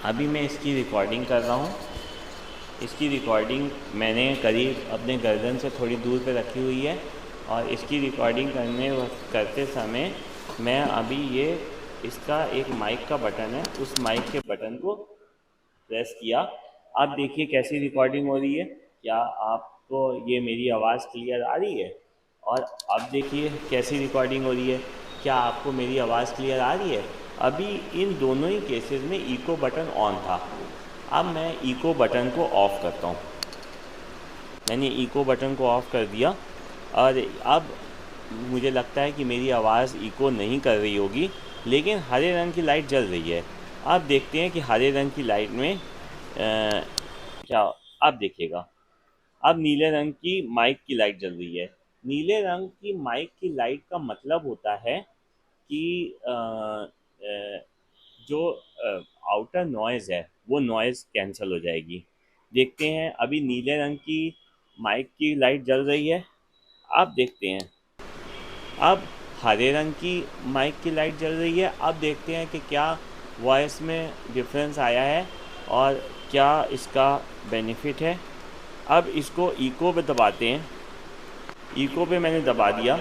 अभी मैं इसकी रिकॉर्डिंग कर रहा हूँ। इसकी रिकॉर्डिंग मैंने करीब अपने गर्दन से थोड़ी दूर पे रखी हुई है और इसकी रिकॉर्डिंग करते समय मैं अभी ये इसका एक माइक का बटन है, उस माइक के बटन को प्रेस किया। अब देखिए कैसी रिकॉर्डिंग हो रही है। क्या आपको ये मेरी आवाज़ क्लियर आ रही है? और अब देखिए कैसी रिकॉर्डिंग हो रही है। क्या आपको मेरी आवाज़ क्लियर आ रही है? अभी इन दोनों ही केसेस में इको बटन ऑन था। अब मैं इको बटन को ऑफ़ करता हूँ। मैंने इको बटन को ऑफ़ कर दिया और अब मुझे लगता है कि मेरी आवाज़ इको नहीं कर रही होगी, लेकिन हरे रंग की लाइट जल रही है। अब देखते हैं कि हरे रंग की लाइट में क्या। अब देखिएगा, अब नीले रंग की माइक की लाइट जल रही है। नीले रंग की माइक की लाइट का मतलब होता है कि जो आउटर नॉइज़ है वो नॉइज़ कैंसिल हो जाएगी। देखते हैं, अभी नीले रंग की माइक की लाइट जल रही है। अब देखते हैं, अब हरे रंग की माइक की लाइट जल रही है। अब देखते हैं कि क्या वॉइस में डिफरेंस आया है और क्या इसका बेनिफिट है। अब इसको इको पे दबाते हैं। इको पे मैंने दबा दिया।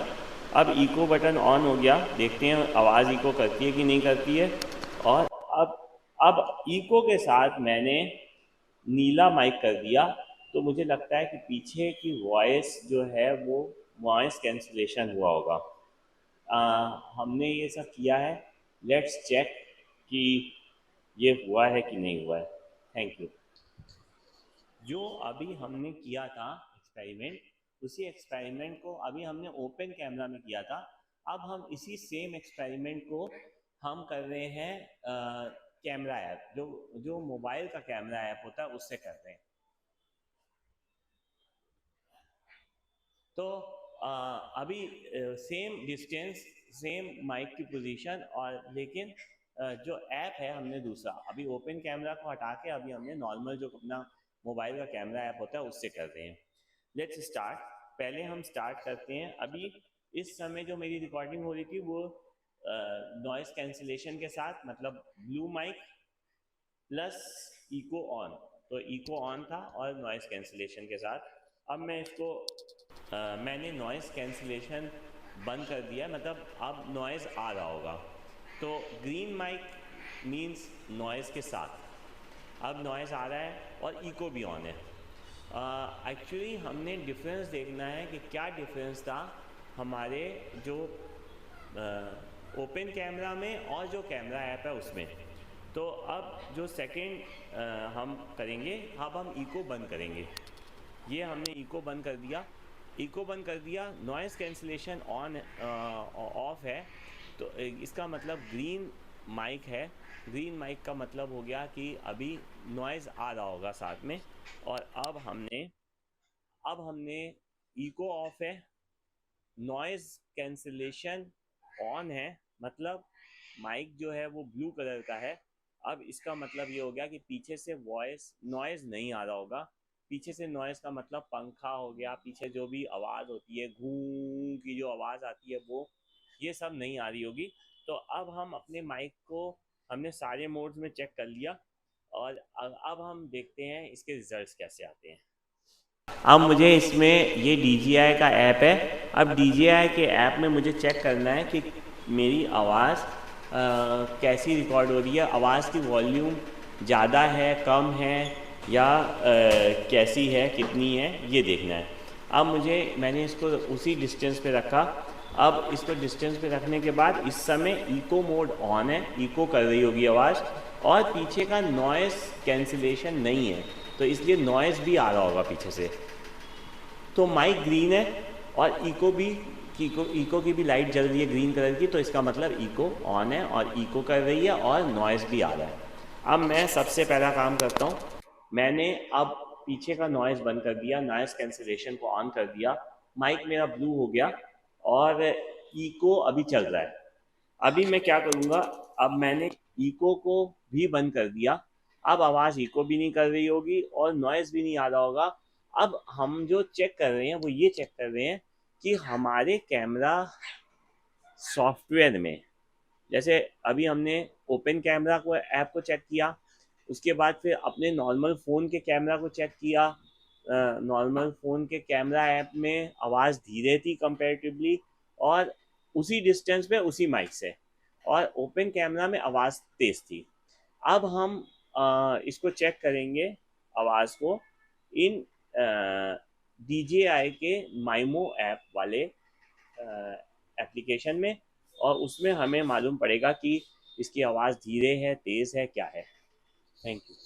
अब इको बटन ऑन हो गया। देखते हैं आवाज़ इको करती है कि नहीं करती है। और अब अब इको के साथ मैंने नीला माइक कर दिया, तो मुझे लगता है कि पीछे की वॉइस जो है वो वॉइस कैंसलेशन हुआ होगा। हमने ये सब किया है। लेट्स चेक कि ये हुआ है कि नहीं हुआ है। Thank you. जो अभी हमने किया था एक्सपेरिमेंट, उसी एक्सपेरिमेंट को अभी हमने ओपन कैमरा में किया था। अब हम इसी सेम एक्सपेरिमेंट को हम कर रहे हैं कैमरा ऐप, जो जो मोबाइल का कैमरा ऐप होता है उससे कर रहे हैं। तो अभी सेम डिस्टेंस, सेम माइक की पोजीशन, और लेकिन जो ऐप है हमने दूसरा, अभी ओपन कैमरा को हटा के अभी हमने नॉर्मल जो अपना मोबाइल का कैमरा ऐप होता है उससे कर रहे हैं। Let's start. पहले हम स्टार्ट करते हैं। अभी इस समय जो मेरी रिकॉर्डिंग हो रही थी वो नॉइस कैंसिलेशन के साथ, मतलब blue mic plus echo on. तो इको ऑन था और नॉइस कैंसिलेशन के साथ। अब मैं इसको मैंने नॉइस कैंसिलेशन बंद कर दिया, मतलब अब नॉइज़ आ रहा होगा। तो ग्रीन माइक मीन्स नॉइज़ के साथ अब नॉइज़ आ रहा है और इको भी ऑन है। एक्चुअली हमने डिफरेंस देखना है कि क्या डिफरेंस था हमारे जो ओपन कैमरा में और जो कैमरा ऐप है उसमें। तो अब जो सेकंड हम करेंगे, अब हम इको बंद करेंगे। ये हमने इको बंद कर दिया। इको बंद कर दिया, नॉइज़ कैंसिलेशन ऑन ऑफ है। तो इसका मतलब ग्रीन माइक है। ग्रीन माइक का मतलब हो गया कि अभी नॉइज़ आ रहा होगा साथ में। और अब हमने इको ऑफ है, नॉइज़ कैंसिलेशन ऑन है, मतलब माइक जो है वो ब्लू कलर का है। अब इसका मतलब ये हो गया कि पीछे से वॉइस नॉइज़ नहीं आ रहा होगा। पीछे से नॉइज़ का मतलब पंखा हो गया, पीछे जो भी आवाज़ होती है घूं की जो आवाज़ आती है वो, ये सब नहीं आ रही होगी। तो अब हम अपने माइक को हमने सारे मोड्स में चेक कर लिया और अब हम देखते हैं इसके रिजल्ट्स कैसे आते हैं। अब मुझे इसमें ये DJI का ऐप है। अब DJI के ऐप में मुझे चेक करना है कि मेरी आवाज़ कैसी रिकॉर्ड हो रही है। आवाज़ की वॉल्यूम ज़्यादा है, कम है, या कैसी है, कितनी है, ये देखना है। अब मैंने इसको उसी डिस्टेंस पे रखा। अब इसको डिस्टेंस पे रखने के बाद इस समय इको मोड ऑन है, इको कर रही होगी आवाज़, और पीछे का नॉइज़ कैंसिलेशन नहीं है, तो इसलिए नॉइज़ भी आ रहा होगा पीछे से। तो माइक ग्रीन है और इको की भी लाइट जल रही है ग्रीन कलर की, तो इसका मतलब इको ऑन है और इको कर रही है और नॉइज़ भी आ रहा है। अब मैं सबसे पहला काम करता हूँ, मैंने अब पीछे का नॉइज़ बंद कर दिया, नॉइज़ कैंसिलेशन को ऑन कर दिया, माइक मेरा ब्लू हो गया और इको अभी चल रहा है। अभी मैं क्या करूँगा, अब मैंने इको को भी बंद कर दिया। अब आवाज़ इको भी नहीं कर रही होगी और नॉइज़ भी नहीं आ रहा होगा। अब हम जो चेक कर रहे हैं वो ये चेक कर रहे हैं कि हमारे कैमरा सॉफ्टवेयर में, जैसे अभी हमने ओपन कैमरा को ऐप को चेक किया, उसके बाद फिर अपने नॉर्मल फ़ोन के कैमरा को चेक किया। नॉर्मल फ़ोन के कैमरा ऐप में आवाज़ धीरे थी कंपैरेटिवली, और उसी डिस्टेंस पे उसी माइक से, और ओपन कैमरा में आवाज़ तेज़ थी। अब हम इसको चेक करेंगे आवाज़ को इन DJI के माइमो ऐप वाले एप्लीकेशन में, और उसमें हमें मालूम पड़ेगा कि इसकी आवाज़ धीरे है, तेज़ है, क्या है। Thank you.